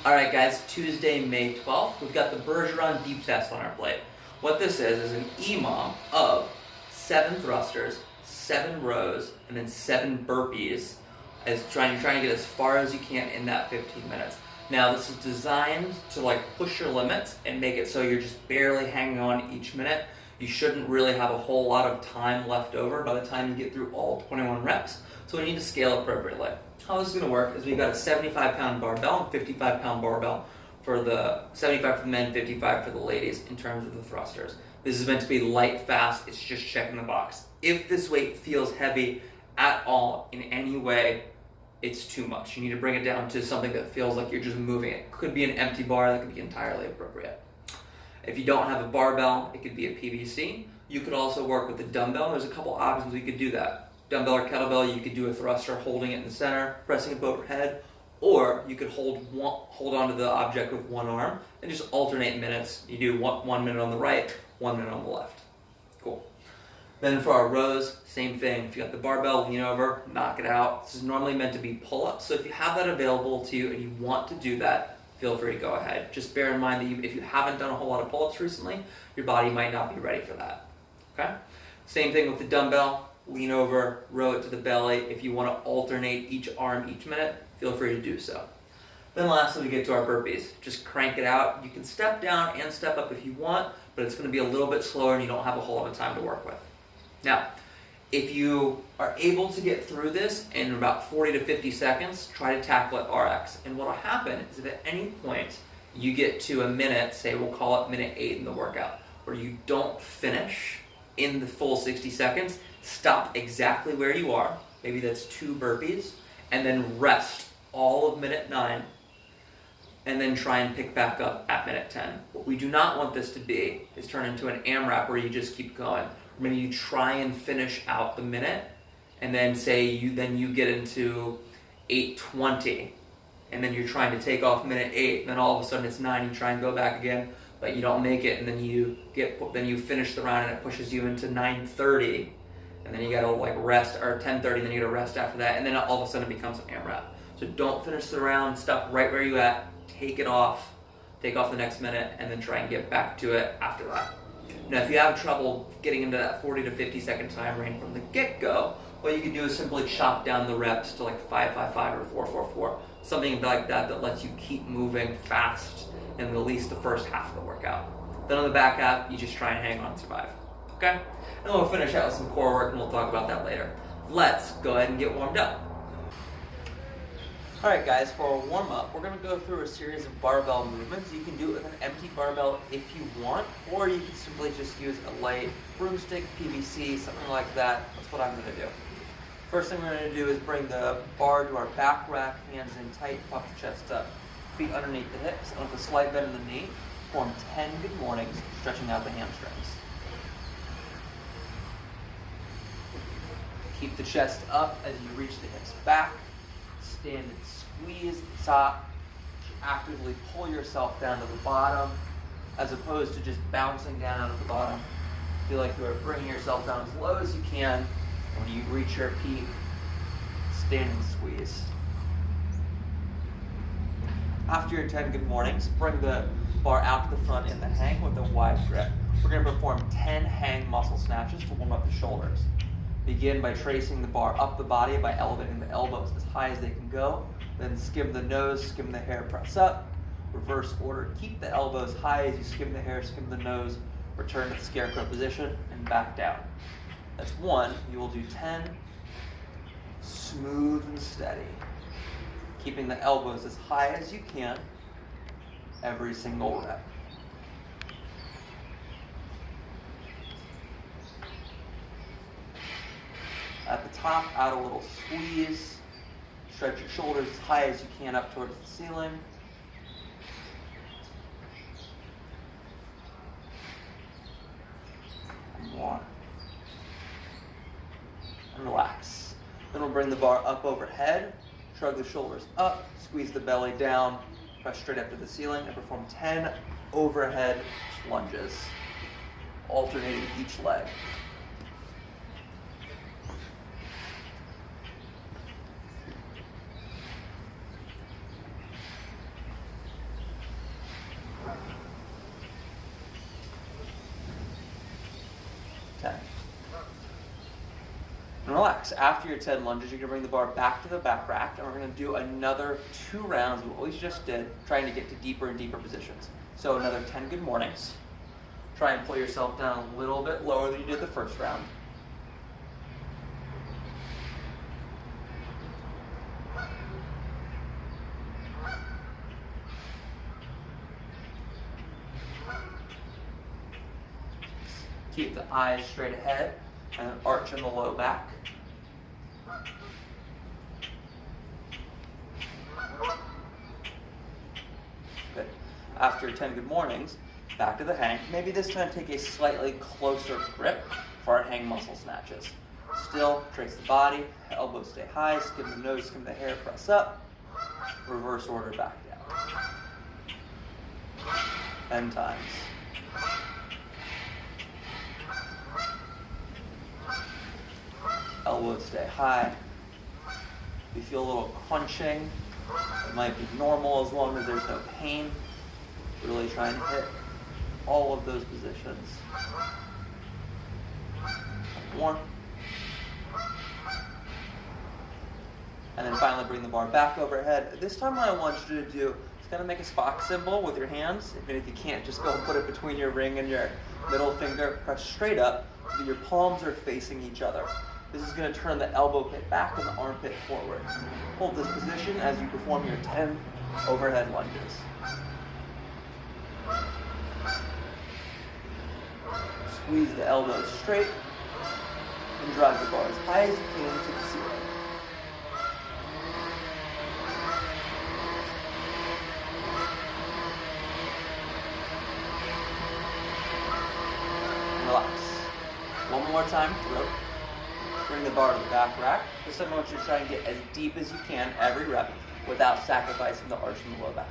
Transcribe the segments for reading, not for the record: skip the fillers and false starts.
Alright guys, Tuesday, May 12th, we've got the Bergeron deep test on our plate. What this is an EMOM of 7 thrusters, 7 rows, and then 7 burpees, as trying to get as far as you can in that 15 minutes. Now this is designed to push your limits and make it so you're just barely hanging on each minute. You shouldn't really have a whole lot of time left over by the time you get through all 21 reps, so we need to scale appropriately. How this is going to work is we've got a 75-pound barbell and 55-pound barbell for the 75 for the men, 55 for the ladies in terms of the thrusters. This is meant to be light, fast, it's just checking the box. If this weight feels heavy at all in any way, it's too much. You need to bring it down to something that feels like you're just moving it. Could be an empty bar, that could be entirely appropriate. If you don't have a barbell, it could be a PVC. You could also work with a dumbbell. There's a couple options we could do that. Dumbbell or kettlebell, you could do a thruster holding it in the center, pressing it overhead, or you could hold onto the object with one arm and just alternate minutes. You do 1 minute on the right, 1 minute on the left. Cool. Then for our rows, same thing. If you got the barbell, lean over, knock it out. This is normally meant to be pull-ups, so if you have that available to you and you want to do that, feel free to go ahead. Just bear in mind that if you haven't done a whole lot of pull-ups recently, your body might not be ready for that. Okay? Same thing with the dumbbell. Lean over, row it to the belly. If you want to alternate each arm each minute, feel free to do so. Then lastly, we get to our burpees. Just crank it out. You can step down and step up if you want, but it's going to be a little bit slower and you don't have a whole lot of time to work with. Now, if you are able to get through this in about 40 to 50 seconds, try to tackle it RX. And what will happen is if at any point you get to a minute, say we'll call it minute 8 in the workout, where you don't finish in the full 60 seconds, stop exactly where you are, maybe that's 2 burpees, and then rest all of minute 9, and then try and pick back up at minute 10. What we do not want this to be is turn into an AMRAP where you just keep going. Maybe you try and finish out the minute, and then say you get into 8:20, and then you're trying to take off minute 8, and then all of a sudden it's 9, you try and go back again, but you don't make it, and then you finish the round and it pushes you into 9:30, and then you gotta rest, or 10:30, and then you gotta rest after that, and then all of a sudden it becomes an AMRAP. So don't finish the round, stop right where you at, take off the next minute, and then try and get back to it after that. Now if you have trouble getting into that 40 to 50 second time range from the get-go, what you can do is simply chop down the reps to 5-5-5 or 4-4-4, something like that lets you keep moving fast in at least the first half of the workout. Then on the back half, you just try and hang on and survive. Okay? And then we'll finish out with some core work and we'll talk about that later. Let's go ahead and get warmed up. Alright guys, for our warm-up, we're going to go through a series of barbell movements. You can do it with an empty barbell if you want, or you can simply just use a light broomstick, PVC, something like that. That's what I'm going to do. First thing we're going to do is bring the bar to our back rack, hands in tight, puff the chest up, feet underneath the hips, and with a slight bend in the knee, form 10 good mornings, stretching out the hamstrings. Keep the chest up as you reach the hips back. Stand and squeeze the top. Actively pull yourself down to the bottom as opposed to just bouncing down out of the bottom. Feel like you are bringing yourself down as low as you can. And when you reach your peak, stand and squeeze. After your 10 good mornings, bring the bar out to the front in the hang with a wide grip. We're going to perform 10 hang muscle snatches to warm up the shoulders. Begin by tracing the bar up the body by elevating the elbows as high as they can go. Then skim the nose, skim the hair, press up. Reverse order. Keep the elbows high as you skim the hair, skim the nose. Return to the scarecrow position and back down. That's 1. You will do 10. Smooth and steady. Keeping the elbows as high as you can every single rep. At the top, add a little squeeze. Stretch your shoulders as high as you can up towards the ceiling. More. And relax. Then we'll bring the bar up overhead, shrug the shoulders up, squeeze the belly down, press straight up to the ceiling, and perform 10 overhead lunges, alternating each leg. And relax. After your 10 lunges, you're gonna bring the bar back to the back rack, and we're gonna do another 2 rounds of what we just did, trying to get to deeper and deeper positions. So another 10 good mornings. Try and pull yourself down a little bit lower than you did the first round. Keep the eyes straight ahead and an arch in the low back. Good. After 10 good mornings, back to the hang. Maybe this time take a slightly closer grip for our hang muscle snatches. Still, trace the body, elbows stay high, skim the nose, skim the hair, press up. Reverse order back down. 10 times. Elbows stay high. If you feel a little crunching, it might be normal as long as there's no pain. Really trying to hit all of those positions. One more. And then finally bring the bar back overhead. This time what I want you to do is kind of make a Spock symbol with your hands. Even if you can't, just go and put it between your ring and your middle finger. Press straight up so that your palms are facing each other. This is going to turn the elbow pit back and the armpit forward. Hold this position as you perform your 10 overhead lunges. Squeeze the elbows straight and drive the bar as high as you can to the ceiling. Relax. One more time through. Bring the bar to the back rack. This time I want you to try and get as deep as you can every rep without sacrificing the arch in the low back.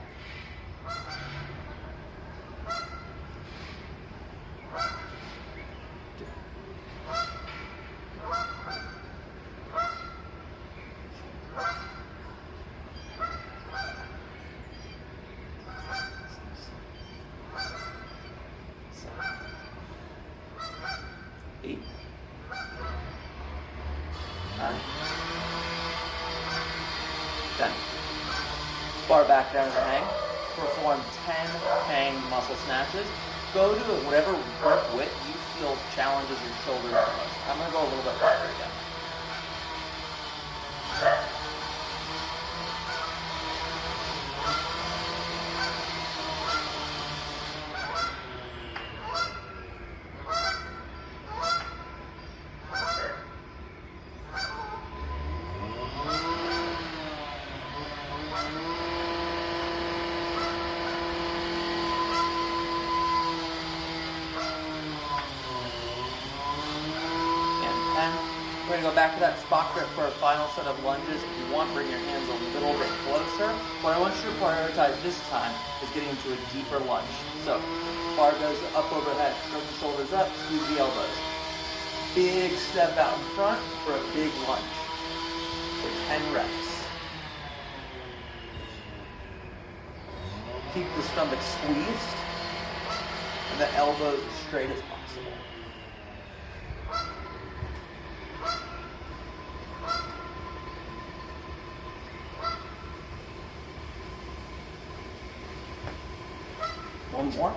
Bar back down to the hang. Perform 10 hang muscle snatches. Go to whatever grip width you feel challenges your shoulders the most. I'm going to go a little bit wider again. We're going to go back to that spot grip for a final set of lunges. If you want, bring your hands a little bit closer. What I want you to prioritize this time is getting into a deeper lunge. So, bar goes up overhead, stroke the shoulders up, squeeze the elbows. Big step out in front for a big lunge for 10 reps. Keep the stomach squeezed and the elbows as straight as possible. One more.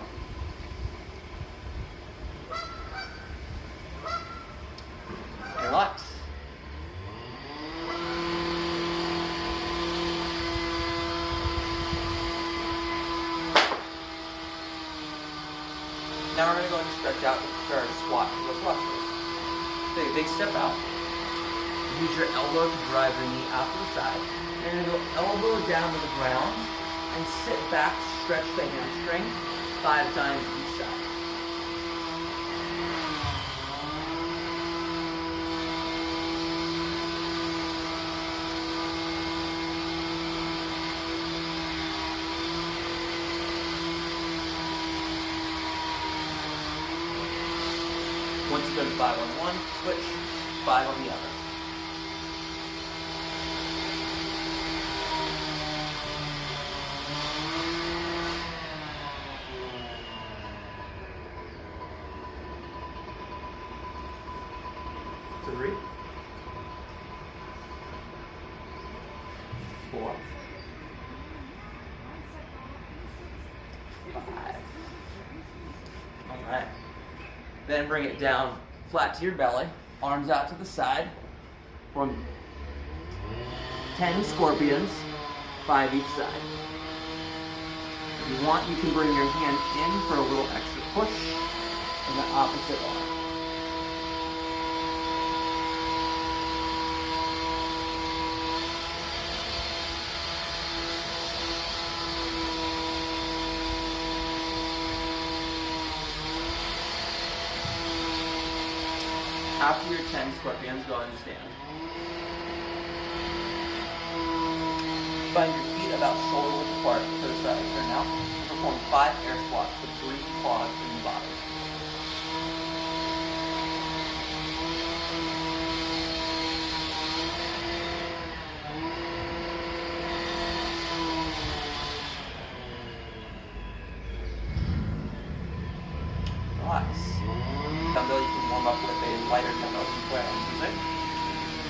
Relax. Now we're going to go and stretch out to prepare a squat for the thrusters. Take a big step out. Use your elbow to drive the knee out to the side. You're going to go elbow down to the ground and sit back, stretch the hamstring 5 times each side. Once you've done 5 on one, switch, 5 on the other. Three, Then bring it down flat to your belly, arms out to the side. From 10 scorpions, 5 each side. If you want, you can bring your hand in for a little extra push in the opposite arm. After your 10 scorpions, go ahead and stand. Find your feet about shoulder width apart, toes side, turn out. Perform 5 air squats with brief pause in the body. Relax. Dumbbell you can warm up with a lighter dumbbell you can play on music.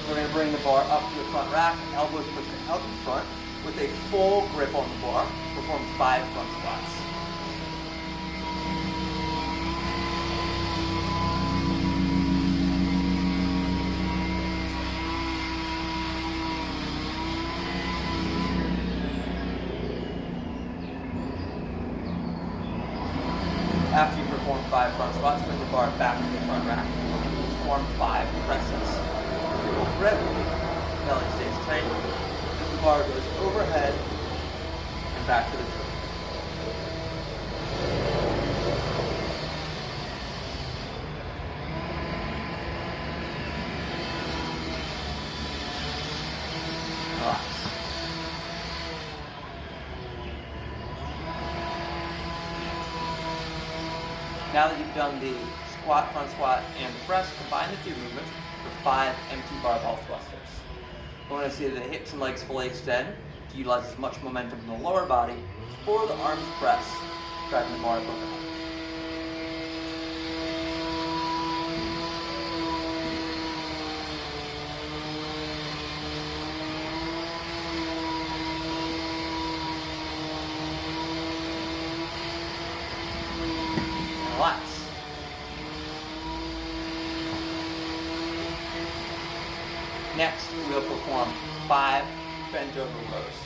We're going to bring the bar up to the front rack, elbows pushing out in front with a full grip on the bar. Perform 5 front squats. After you perform 5 front squats, bring the bar back to the front rack. Perform 5 presses. Grip, belly stays tight. As the bar goes overhead and back to the tree. Relax. Now that you've done the squat, front squat, and the press, combine the 2 movements for 5 empty barbell thrusters. I want to see the hips and legs fully extend to utilize as much momentum in the lower body for the arms press, driving the bar overhead. Relax. Next, we'll perform 5 bent over rows.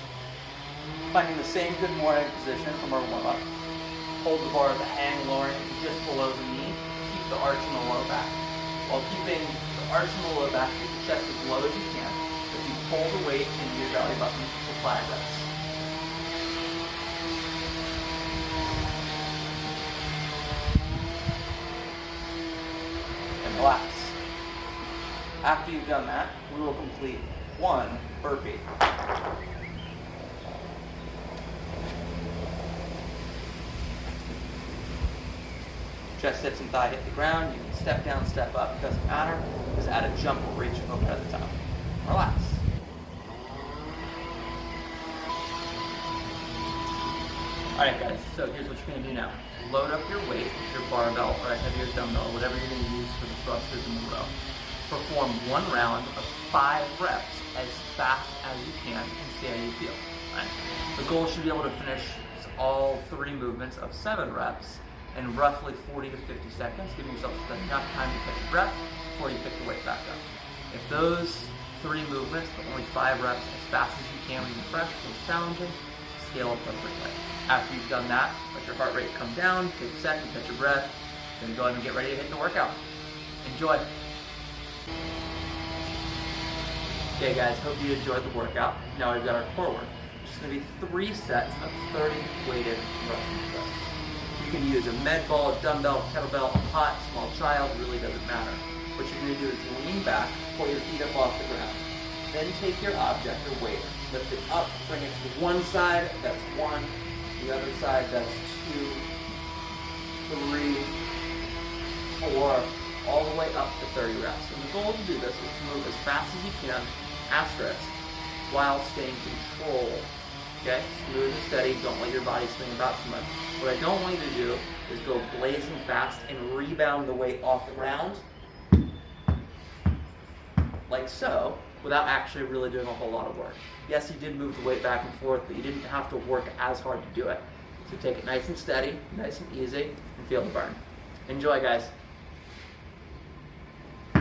Finding the same good morning position from our warm-up. Hold the bar at the hang, lowering it just below the knee. Keep the arch in the low back. While keeping the arch in the low back, keep the chest as low as you can as you pull the weight into your belly button for 5 reps. Relax. After you've done that, we will complete 1 burpee. Chest, hips, and thigh hit the ground. You can step down, step up. It doesn't matter. Just add a jump or reach over at the top. Relax. Alright guys, so here's what you're going to do now. Load up your weight with your barbell or a heavier dumbbell, whatever you're going to use for the thrusters in the row. Perform 1 round of 5 reps as fast as you can and see how you feel. Right? The goal should be able to finish all 3 movements of 7 reps in roughly 40 to 50 seconds, giving yourself enough time to catch your breath before you pick the weight back up. If those 3 movements, but only 5 reps as fast as you can when you're fresh, feels challenging, scale appropriately. After you've done that, let your heart rate come down, take a second, catch your breath, then go ahead and get ready to hit the workout. Enjoy. Okay guys, hope you enjoyed the workout. Now we've got our core work, which is going to be 3 sets of 30 weighted Russian thrusts. You can use a med ball, a dumbbell, kettlebell, a pot, small child, it really doesn't matter. What you're going to do is lean back, pull your feet up off the ground. Then take your object or weight, lift it up, bring it to one side, that's 1. The other side, that's 2, 3, 4, all the way up to 30 reps. And the goal to do this is to move as fast as you can, asterisk, while staying control. Okay? Smooth and steady, don't let your body swing about too much. What I don't want you to do is go blazing fast and rebound the weight off the ground, like so, without actually really doing a whole lot of work. Yes, you did move the weight back and forth, but you didn't have to work as hard to do it. So take it nice and steady, nice and easy, and feel the burn. Enjoy, guys.